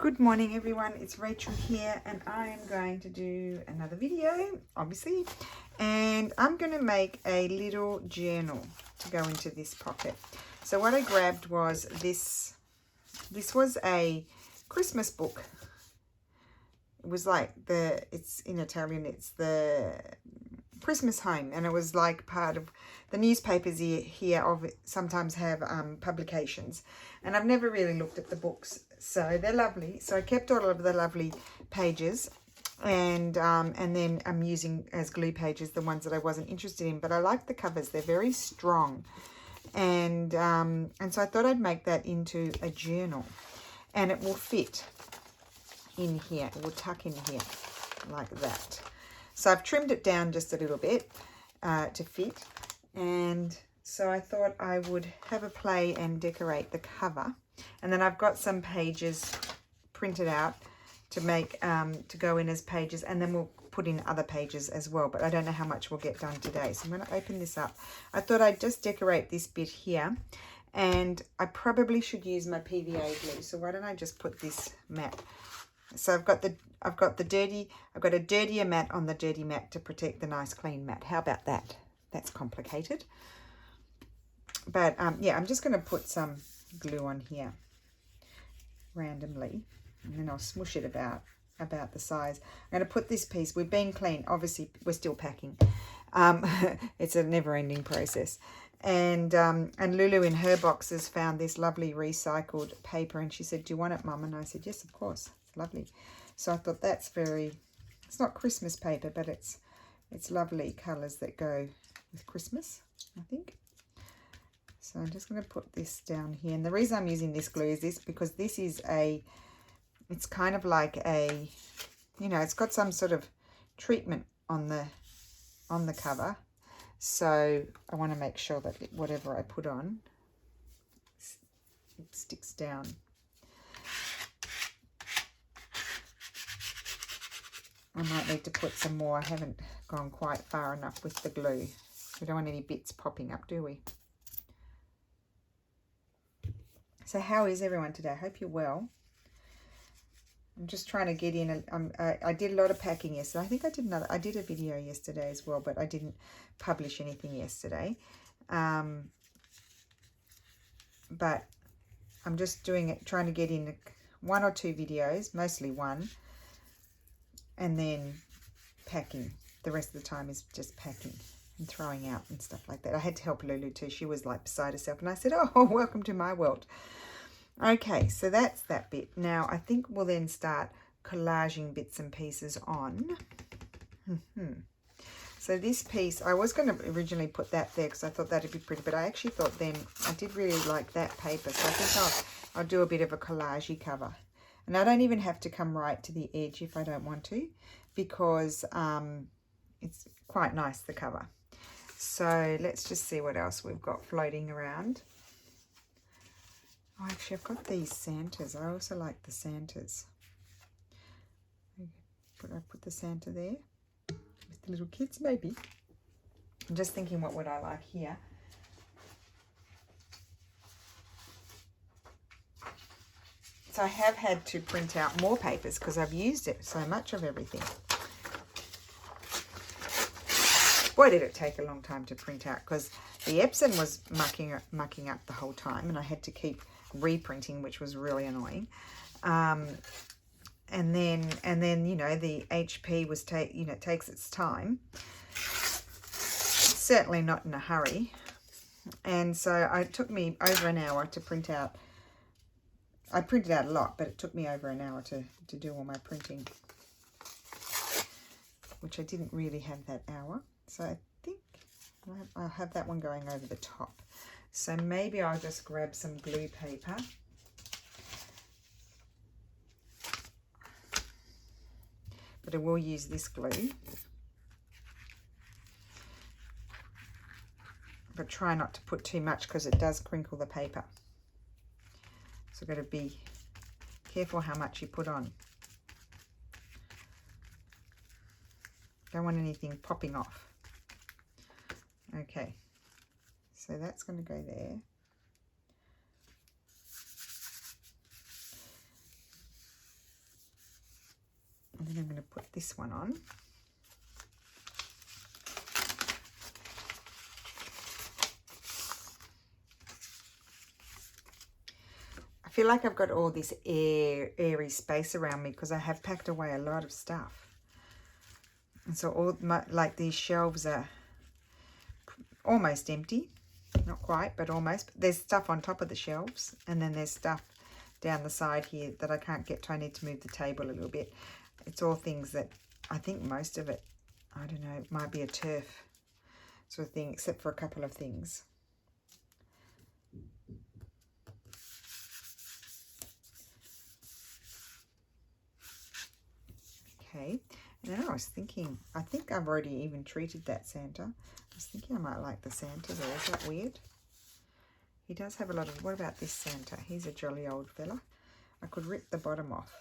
Good morning everyone, it's Rachel here and I am going to do another video, obviously, and I'm going to make a little journal to go into this pocket. So what I grabbed was this was a Christmas book. It was like it's in Italian, it's the Christmas home, and it was like part of the newspapers here sometimes have publications, and I've never really looked at the books, so they're lovely. So I kept all of the lovely pages, and then I'm using as glue pages the ones that I wasn't interested in, but I like the covers. They're very strong, and so I thought I'd make that into a journal, and it will fit in here. It will tuck in here like that. So I've trimmed it down just a little bit to fit, and so I thought I would have a play and decorate the cover. And then I've got some pages printed out to make to go in as pages, and then we'll put in other pages as well, but I don't know how much we'll get done today. So I'm going to open this up. I thought I'd just decorate this bit here, and I probably should use my PVA glue. So why don't I just put this mat. So I've got a dirtier mat on the dirty mat to protect the nice clean mat. How about that? That's complicated. But yeah, I'm just going to put some glue on here randomly, and then I'll smush it about the size. I'm going to put this piece. We've been clean. Obviously, we're still packing. It's a never-ending process. And Lulu in her boxes found this lovely recycled paper, and she said, "Do you want it, Mum?" And I said, "Yes, of course. It's lovely." So I thought that's it's not Christmas paper, but it's lovely colours that go with Christmas, I think. So I'm just going to put this down here. And the reason I'm using this glue is because this is it's kind of like it's got some sort of treatment on the cover. So I want to make sure that whatever I put on, it sticks down. I might need to put some more. I haven't gone quite far enough with the glue. We don't want any bits popping up, do we? So how is everyone today? I hope you're well. I'm just trying to get in. I did a lot of packing yesterday. I think I did a video yesterday as well, but I didn't publish anything yesterday. But I'm just doing it, trying to get in 1 or 2 videos, mostly one, and then packing. The rest of the time is just packing and throwing out and stuff like that. I had to help Lulu too. She was like beside herself, and I said, "Oh, welcome to my world." Okay, so that's that bit. Now I think we'll then start collaging bits and pieces on. So this piece, I was going to originally put that there because I thought that'd be pretty, but I actually thought then I did really like that paper, so I think I'll do a bit of a collagey cover. And I don't even have to come right to the edge if I don't want to, because it's quite nice, the cover. So let's just see what else we've got floating around. Oh, actually, I've got these Santas. I also like the Santas. I put the Santa there with the little kids, maybe. I'm just thinking, what would I like here? So I have had to print out more papers because I've used it so much of everything. Boy, did it take a long time to print out, because the Epson was mucking up the whole time, and I had to keep reprinting, which was really annoying. And then the HP was takes its time. Certainly not in a hurry, and so it took me over an hour to print out. I printed out a lot, but it took me over an hour to do all my printing, which I didn't really have that hour. So I think I'll have that one going over the top. So maybe I'll just grab some glue paper. But I will use this glue. But try not to put too much, because it does crinkle the paper. So got to be careful how much you put on. Don't want anything popping off. Okay, so that's going to go there. And I'm going to put this one on. I feel like I've got all this airy space around me because I have packed away a lot of stuff. And so all my, like these shelves are almost empty. Not quite, but almost. There's stuff on top of the shelves, and then there's stuff down the side here that I can't get to. I need to move the table a little bit. It's all things that I think most of it, I don't know, it might be a turf sort of thing, except for a couple of things. Okay, and then I was thinking, I think I've already even treated that Santa. I was thinking I might like the Santa there. Is that weird? He does have a lot of, what about this Santa? He's a jolly old fella. I could rip the bottom off.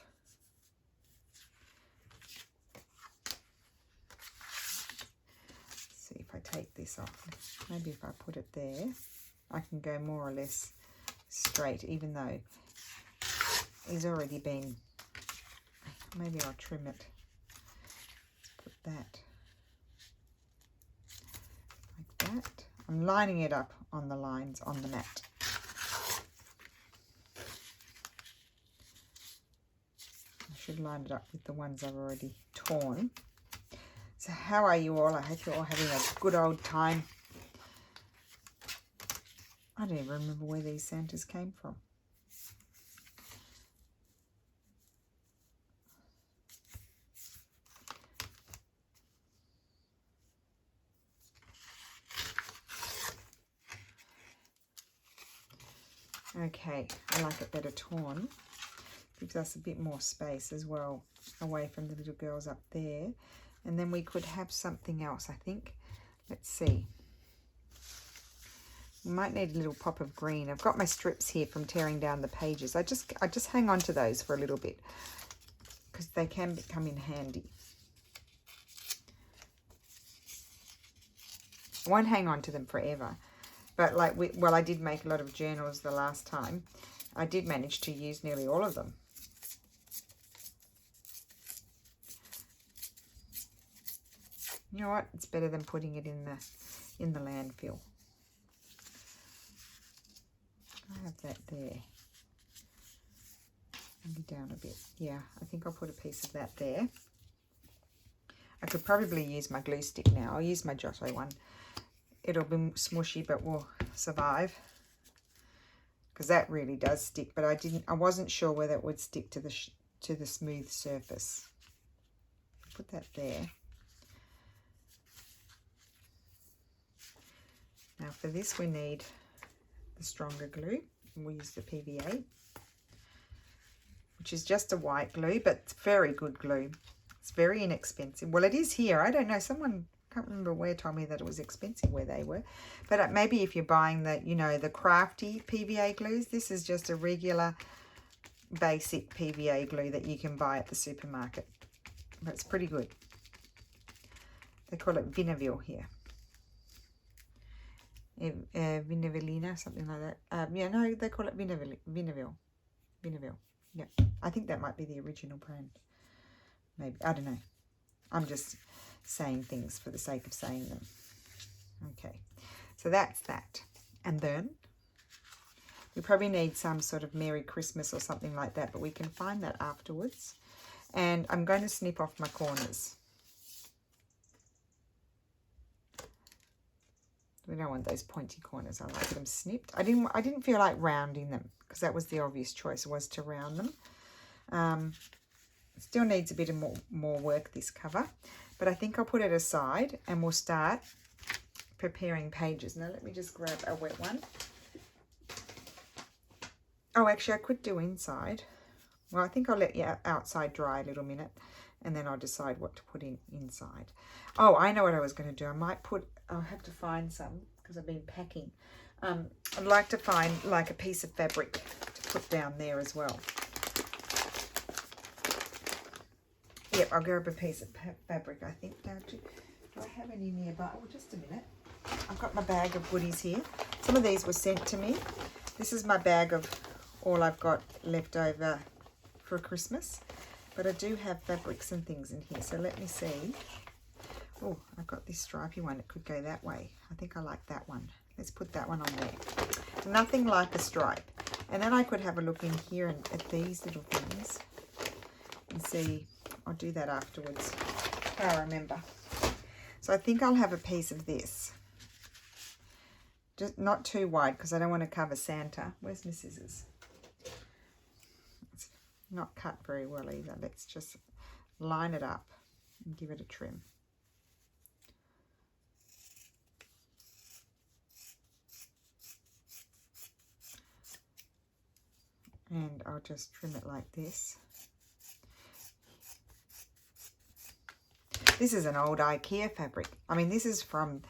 See if I take this off. Maybe if I put it there, I can go more or less straight, even though he's already been, maybe I'll trim it. Let's put that like that. I'm lining it up on the lines on the mat. I should line it up with the ones I've already torn. So how are you all? I hope you're all having a good old time. I don't even remember where these Santas came from. Okay, I like it better torn. Gives us a bit more space as well, away from the little girls up there. And then we could have something else, I think. Let's see. We might need a little pop of green. I've got my strips here from tearing down the pages. I just hang on to those for a little bit because they can come in handy. I won't hang on to them forever. But like, well, I did make a lot of journals the last time. I did manage to use nearly all of them. You know what? It's better than putting it in the landfill. I have that there. Maybe down a bit. Yeah, I think I'll put a piece of that there. I could probably use my glue stick now. I'll use my Giotto one. It'll be smushy, but will survive because that really does stick. But I wasn't sure whether it would stick to the smooth surface. Put that there. Now for this we need the stronger glue. We'll use the PVA, which is just a white glue, but it's very good glue. It's very inexpensive. Well, it is here. I don't know. Someone, can't remember where, told me that it was expensive where they were. But maybe if you're buying the, you know, the crafty PVA glues, this is just a regular basic PVA glue that you can buy at the supermarket. But it's pretty good. They call it Vinaville here. Vinavillina, something like that. Yeah, no, they call it Vinaville. Yeah, I think that might be the original brand. Maybe, I don't know. I'm just saying things for the sake of saying them. Okay, so that's that. And then we probably need some sort of Merry Christmas or something like that, but we can find that afterwards. And I'm going to snip off my corners. We don't want those pointy corners. I like them snipped. I didn't feel like rounding them because that was the obvious choice, was to round them. Still needs a bit of more work, this cover, but I think I'll put it aside and we'll start preparing pages. Now let me just grab a wet one. Oh, actually I could do inside. Well, I think I'll let you outside dry a little minute and then I'll decide what to put in inside. Oh, I know what I was going to do. I'll have to find some because I've been packing. I'd like to find like a piece of fabric to put down there as well. Yep, I'll grab a piece of fabric, I think. Do I have any nearby? Oh, just a minute. I've got my bag of goodies here. Some of these were sent to me. This is my bag of all I've got left over for Christmas. But I do have fabrics and things in here, so let me see. Oh, I've got this stripy one. It could go that way. I think I like that one. Let's put that one on there. Nothing like a stripe. And then I could have a look in here at these little things and see. I'll do that afterwards. I remember. So I think I'll have a piece of this. Just not too wide because I don't want to cover Santa. Where's my scissors? It's not cut very well either. Let's just line it up and give it a trim. And I'll just trim it like this. This is an old IKEA fabric. I mean, this is from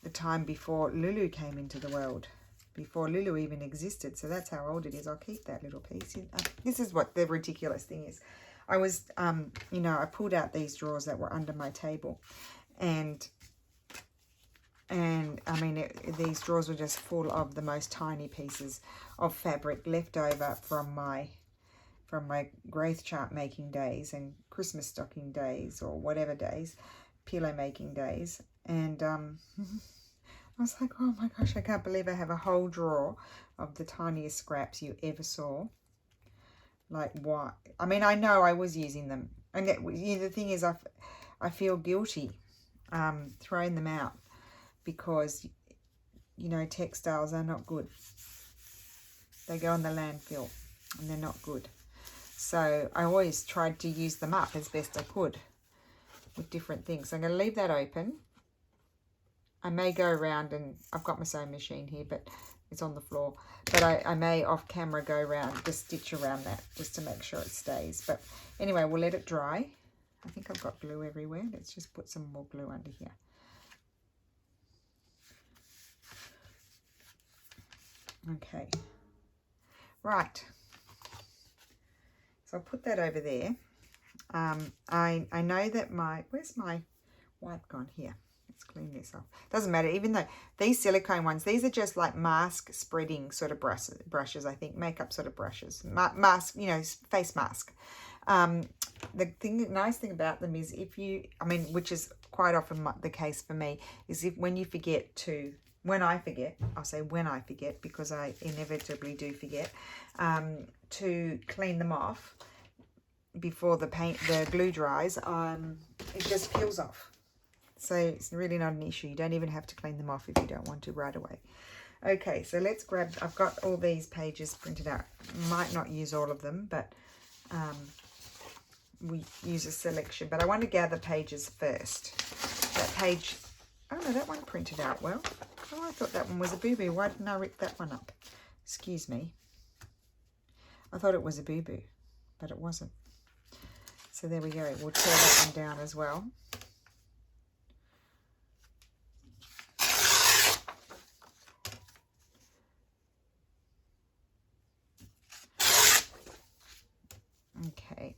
the time before Lulu came into the world, before Lulu even existed. So that's how old it is. I'll keep that little piece. This is what the ridiculous thing is. I was, you know, I pulled out these drawers that were under my table, and I mean, these drawers were just full of the most tiny pieces of fabric left over from my growth chart making days and Christmas stocking days or whatever days, pillow making days. And I was like, oh my gosh, I can't believe I have a whole drawer of the tiniest scraps you ever saw. Like, what? I mean, I know I was using them. And you know, the thing is, I feel guilty throwing them out because, you know, textiles are not good. They go in the landfill and they're not good. So I always tried to use them up as best I could with different things. So I'm going to leave that open. I may go around, and I've got my sewing machine here, but it's on the floor. But I may off camera go around, just stitch around that just to make sure it stays. But anyway, we'll let it dry. I think I've got glue everywhere. Let's just put some more glue under here. Okay. Right. So I'll put that over there. I know that where's my white gone? Here. Let's clean this off. Doesn't matter, even though these silicone ones, these are just like mask spreading sort of brushes, I think, makeup sort of brushes. Mask, you know, face mask. The nice thing about them is which is quite often the case for me, is when I forget, I'll say when I forget, because I inevitably do forget, to clean them off before the glue dries, it just peels off. So it's really not an issue. You don't even have to clean them off if you don't want to right away. Okay, so let's grab, I've got all these pages printed out. Might not use all of them, but we use a selection. But I want to gather pages first. That page, oh no, that one printed out well. Oh, I thought that one was a boo-boo. Why didn't I rip that one up? Excuse me. I thought it was a boo-boo, but it wasn't. So there we go. We'll tear that one down as well. Okay.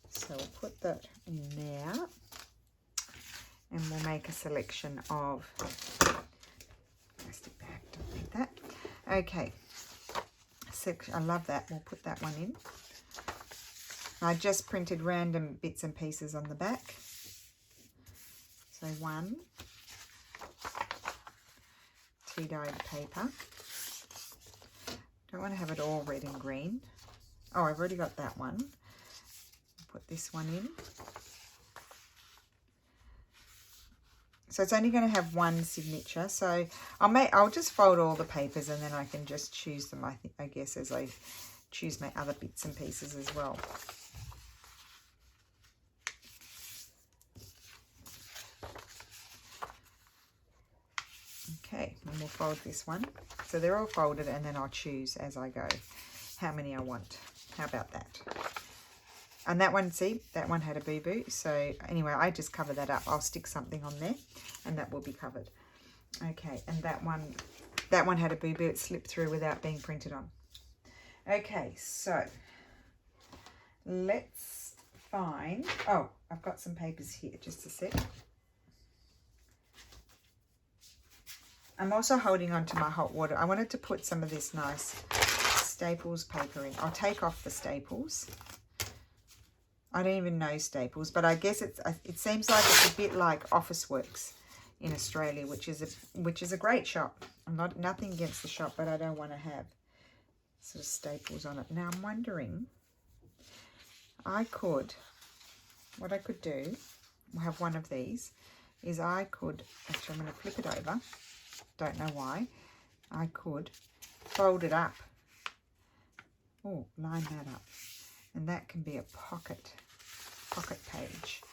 So we'll put that in there, and we'll make a selection of plastic bag. Don't need that. Okay. I love that. We'll put that one in. I just printed random bits and pieces on the back. So 1, tea-dyed paper. Don't want to have it all red and green. Oh, I've already got that one. Put this one in. So it's only going to have one signature. So I'll just fold all the papers, and then I can just choose them, I guess, as I choose my other bits and pieces as well. Okay, and we'll fold this one. So they're all folded, and then I'll choose as I go how many I want. How about that? And that one, see, that one had a boo-boo. So anyway, I just cover that up. I'll stick something on there, and that will be covered. Okay, and that one had a boo-boo. It slipped through without being printed on. Okay, so let's find, oh, I've got some papers here, just a sec. I'm also holding on to my hot water. I wanted to put some of this nice staples paper in. I'll take off the staples. I don't even know staples, but I guess it seems like it's a bit like Officeworks in Australia, which is a great shop. I'm nothing against the shop, but I don't want to have sort of staples on it. Now I'm wondering, what I could do, we'll have one of these, is actually I'm going to flip it over. Don't know why. I could fold it up. Oh, line that up. And that can be a pocket page.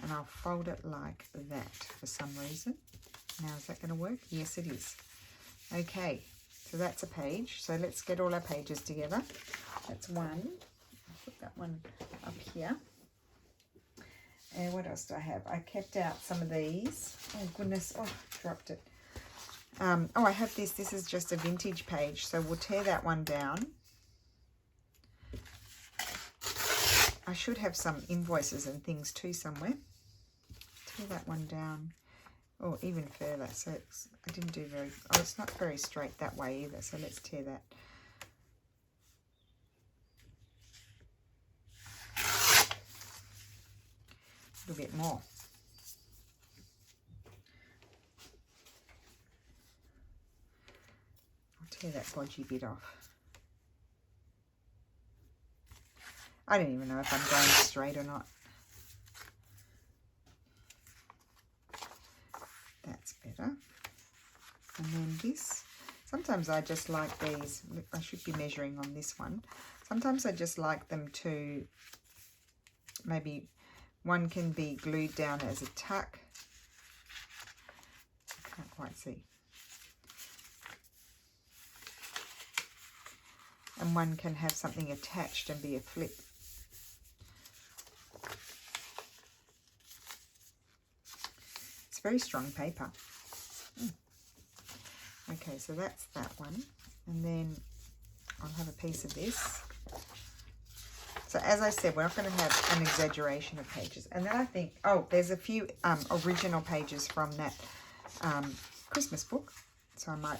And I'll fold it like that for some reason. Now, is that going to work? Yes, it is. Okay, so that's a page. So let's get all our pages together. That's one. I'll put that one up here. And what else do I have? I kept out some of these. Oh, goodness. Oh, dropped it. Oh, I have this. This is just a vintage page. So we'll tear that one down. I should have some invoices and things too somewhere. Tear that one down. Oh, even further. So I didn't do it's not very straight that way either. So let's tear that. A little bit more. I'll tear that bodgy bit off. I don't even know if I'm going straight or not. That's better. And then this. Sometimes I just like these. I should be measuring on this one. Sometimes I just like them to, maybe one can be glued down as a tuck. I can't quite see. And one can have something attached and be a flip. It's very strong paper. Okay, so that's that one. And then I'll have a piece of this. So as I said, we're not going to have an exaggeration of pages. And then I think, oh, there's a few original pages from that Christmas book. So I might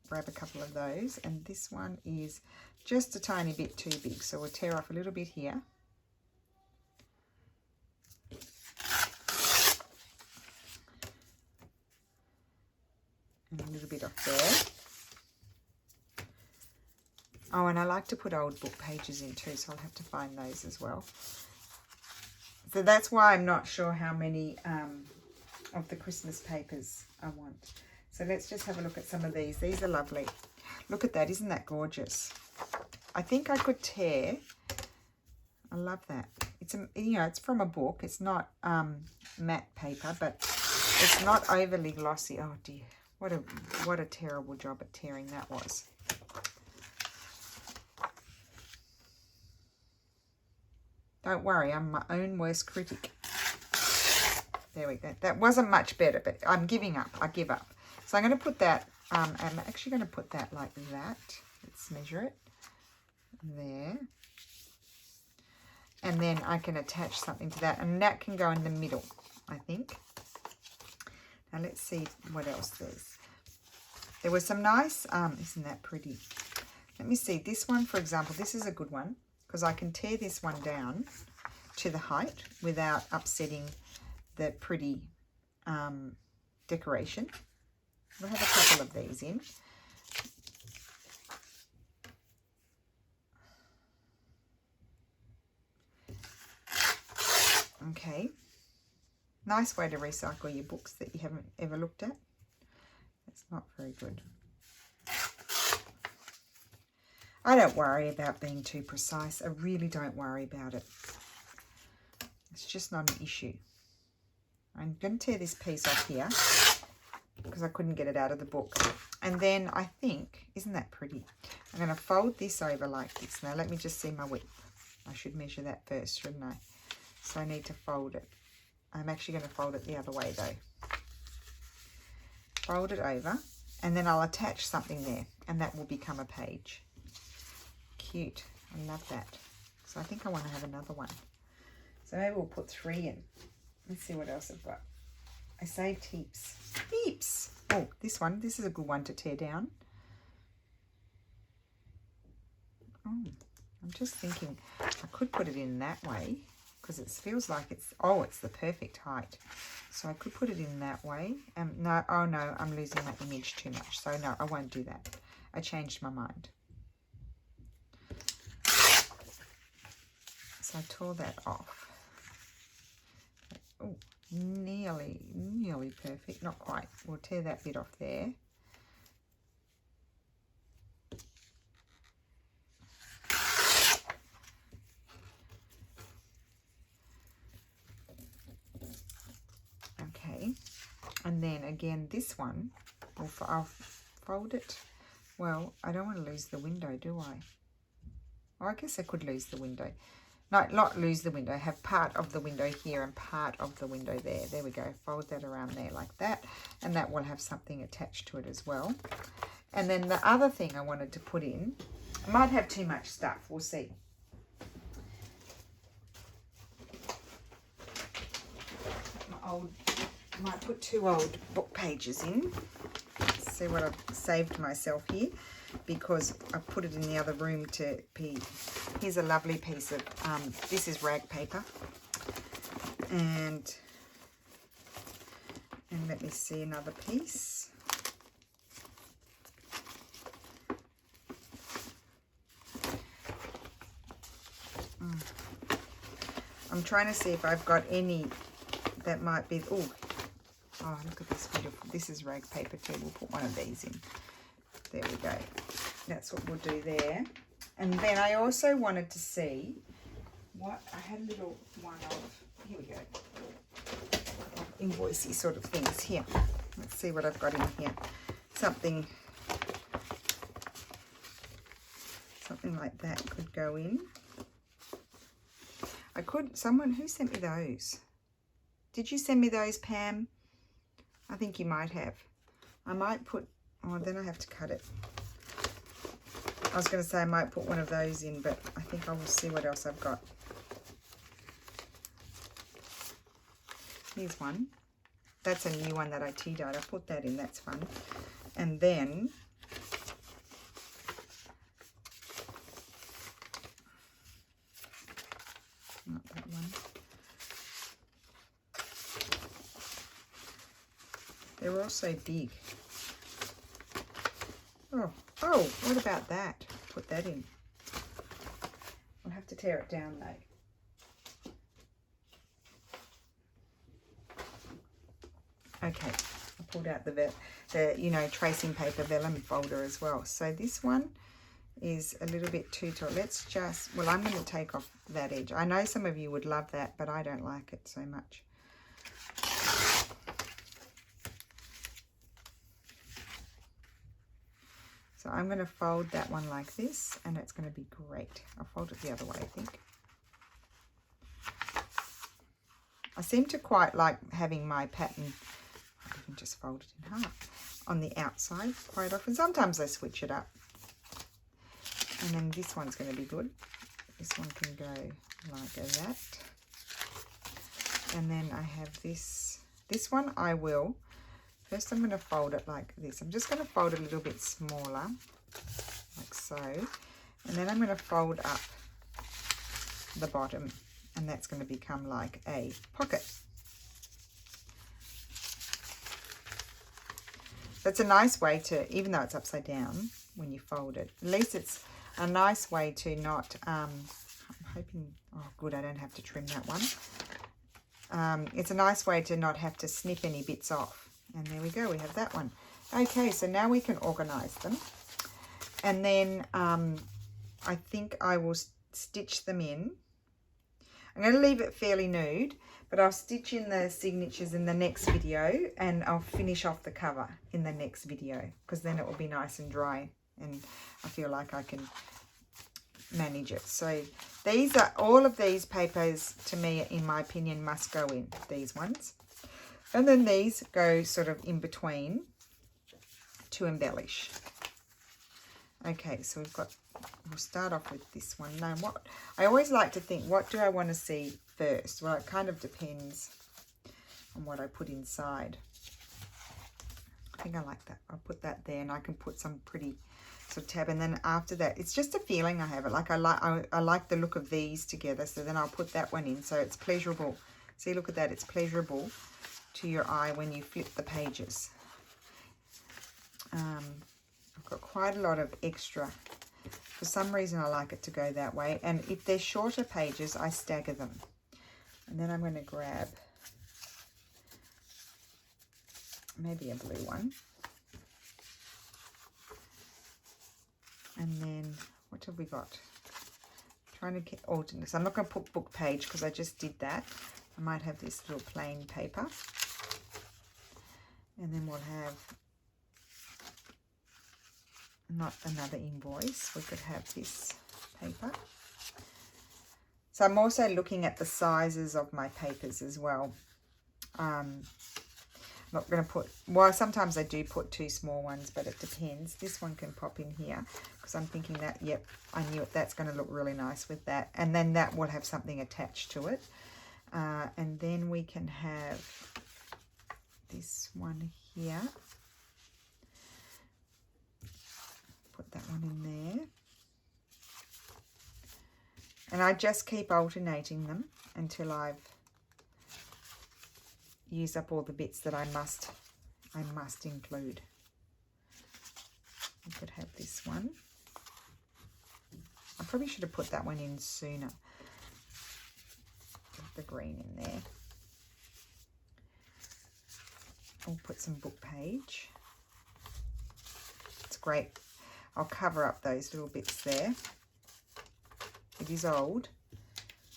grab a couple of those. And this one is just a tiny bit too big. So we'll tear off a little bit here. And a little bit off there. Oh, and I like to put old book pages in too, so I'll have to find those as well. So that's why I'm not sure how many of the Christmas papers I want. So let's just have a look at some of these. These are lovely. Look at that. Isn't that gorgeous? I think I could tear. I love that. It's it's from a book. It's not matte paper, but it's not overly glossy. Oh dear. What a terrible job at tearing that was. Don't worry, I'm my own worst critic. There we go. That wasn't much better, but I'm giving up. I give up. So I'm going to put that, I'm actually going to put that like that. Let's measure it. There. And then I can attach something to that. And that can go in the middle, I think. Now let's see what else there's. There was some nice, isn't that pretty? Let me see. This one, for example, this is a good one. Because I can tear this one down to the height without upsetting the pretty decoration. We'll have a couple of these in. Okay. Nice way to recycle your books that you haven't ever looked at. It's not very good. I don't worry about being too precise. I really don't worry about it. It's just not an issue. I'm going to tear this piece off here because I couldn't get it out of the book. And then I think, isn't that pretty? I'm going to fold this over like this. Now let me just see my width. I should measure that first, shouldn't I? So I need to fold it. I'm actually going to fold it the other way though. Fold it over and then I'll attach something there and that will become a page. Cute. I love that. So I think I want to have another one. So maybe we'll put 3 in. Let's see what else I've got. I saved heaps. Heaps! Oh, this one. This is a good one to tear down. Oh, I'm just thinking I could put it in that way because it feels like it's, oh, it's the perfect height. So I could put it in that way. No, oh no, I'm losing my image too much. So no, I won't do that. I changed my mind. So I tore that off. Oh, nearly perfect. Not quite. We'll tear that bit off there. Okay. And then again, this one, I'll fold it. Well, I don't want to lose the window, do I? Oh, I guess I could lose the window. No, not lose the window. Have part of the window here and part of the window there. There we go. Fold that around there like that. And that will have something attached to it as well. And then the other thing I wanted to put in, I might have too much stuff. We'll see. I might put 2 old book pages in. See what I've saved myself here, because I put it in the other room to be. Here's a lovely piece of, this is rag paper. And let me see another piece. I'm trying to see if I've got any that might be, oh, look at this beautiful, this is rag paper too. We'll put one of these in. There we go. That's what we'll do there. And then I also wanted to see what, I had a little one of, here we go, invoicey sort of things here. Let's see what I've got in here. Something like that could go in. I could, someone, who sent me those? Did you send me those, Pam? I think you might have. I might put, oh, then I have to cut it. I was going to say I might put one of those in, but I think I will see what else I've got. Here's one. That's a new one that I tea-dyed. I put that in. That's fun. And then not that one. They're also big. Oh, what about that? Put that in. I'll have to tear it down though. Okay, I pulled out the you know, tracing paper vellum folder as well. So this one is a little bit too tall. Let's just, well, I'm going to take off that edge. I know some of you would love that, but I don't like it so much. So I'm going to fold that one like this, and it's going to be great. I'll fold it the other way, I think. I seem to quite like having my pattern, I can just fold it in half, on the outside quite often. Sometimes I switch it up. And then this one's going to be good. This one can go like that. And then I have this. This one I will. First I'm going to fold it like this. I'm just going to fold it a little bit smaller, like so. And then I'm going to fold up the bottom, and that's going to become like a pocket. That's a nice way to, even though it's upside down when you fold it, at least it's a nice way to not, I'm hoping, oh good, I don't have to trim that one. It's a nice way to not have to snip any bits off. And there we go, we have that one. Okay, so now we can organize them. And then I think I will stitch them in. I'm going to leave it fairly nude, but I'll stitch in the signatures in the next video, and I'll finish off the cover in the next video, because then it will be nice and dry, and I feel like I can manage it. So these are, all of these papers to me, in my opinion, must go in, these ones. And then these go sort of in between to embellish. Okay, so we'll start off with this one. Now, what I always like to think, what do I want to see first? Well, it kind of depends on what I put inside. I think I like that. I'll put that there, and I can put some pretty sort of tab, and then after that, it's just a feeling I have it. Like I like the look of these together, so then I'll put that one in, so it's pleasurable. See, look at that, it's pleasurable to your eye when you flip the pages. I've got quite a lot of extra. For some reason, I like it to go that way, and if they're shorter pages, I stagger them. And then I'm going to grab maybe a blue one. And then, what have we got? Trying to alternate this. I'm not going to put book page because I just did that. I might have this little plain paper. And then we'll have not another invoice. We could have this paper. So I'm also looking at the sizes of my papers as well. I'm not going to put, well, sometimes I do put 2 small ones, but it depends. This one can pop in here because I'm thinking that, yep, I knew it. That's going to look really nice with that. And then that will have something attached to it. And then we can have this one here. Put that one in there. And I just keep alternating them until I've used up all the bits that I must include. I could have this one. I probably should have put that one in sooner. Put the green in there. I'll put some book page. It's great. I'll cover up those little bits there. It is old.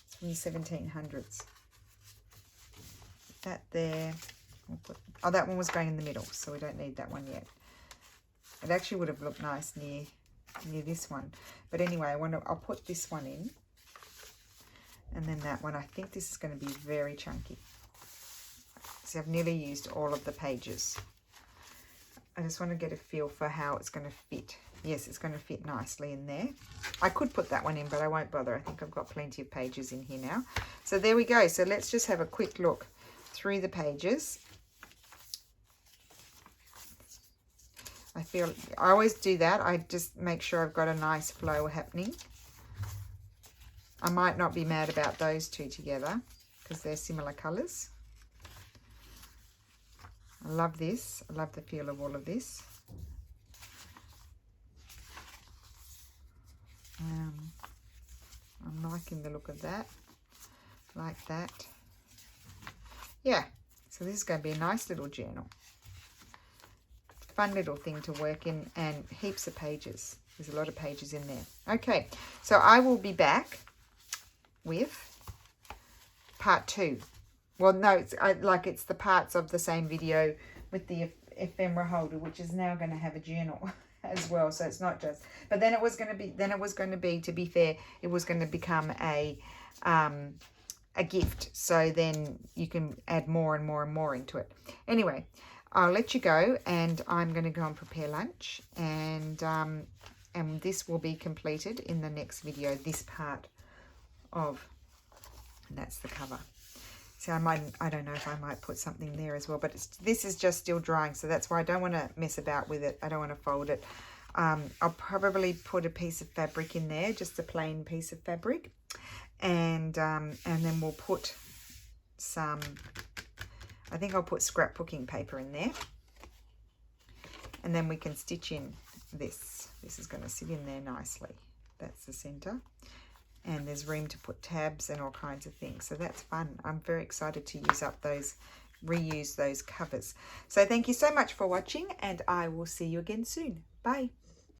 It's from the 1700s. That there. We'll put, oh, that one was going in the middle, so we don't need that one yet. It actually would have looked nice near this one. But anyway, I'll put this one in. And then that one. I think this is going to be very chunky. See, I've nearly used all of the pages. I just want to get a feel for how it's going to fit. Yes, it's going to fit nicely in there. I could put that one in, but I won't bother. I think I've got plenty of pages in here now. So there we go. So let's just have a quick look through the pages. I always do that. I just make sure I've got a nice flow happening. I might not be mad about those two together because they're similar colours. I love this. I love the feel of all of this. I'm liking the look of that. Like that. Yeah. So this is going to be a nice little journal. Fun little thing to work in, and heaps of pages. There's a lot of pages in there. Okay. So I will be back with part 2. Well, no, it's the parts of the same video with the ephemera holder, which is now going to have a journal as well. So it's not just, but then it was going to be, to be fair, it was going to become a gift. So then you can add more and more and more into it. Anyway, I'll let you go, and I'm going to go and prepare lunch, and this will be completed in the next video. This part of, and that's the cover. So I don't know if I might put something there as well, but this is just still drying, so that's why I don't want to mess about with it. I don't want to fold it. I'll probably put a piece of fabric in there, just a plain piece of fabric, and then we'll put some, I think I'll put scrapbooking paper in there, and then we can stitch in this. This is going to sit in there nicely. That's the center. And there's room to put tabs and all kinds of things. So that's fun. I'm very excited to reuse those covers. So thank you so much for watching, and I will see you again soon. Bye.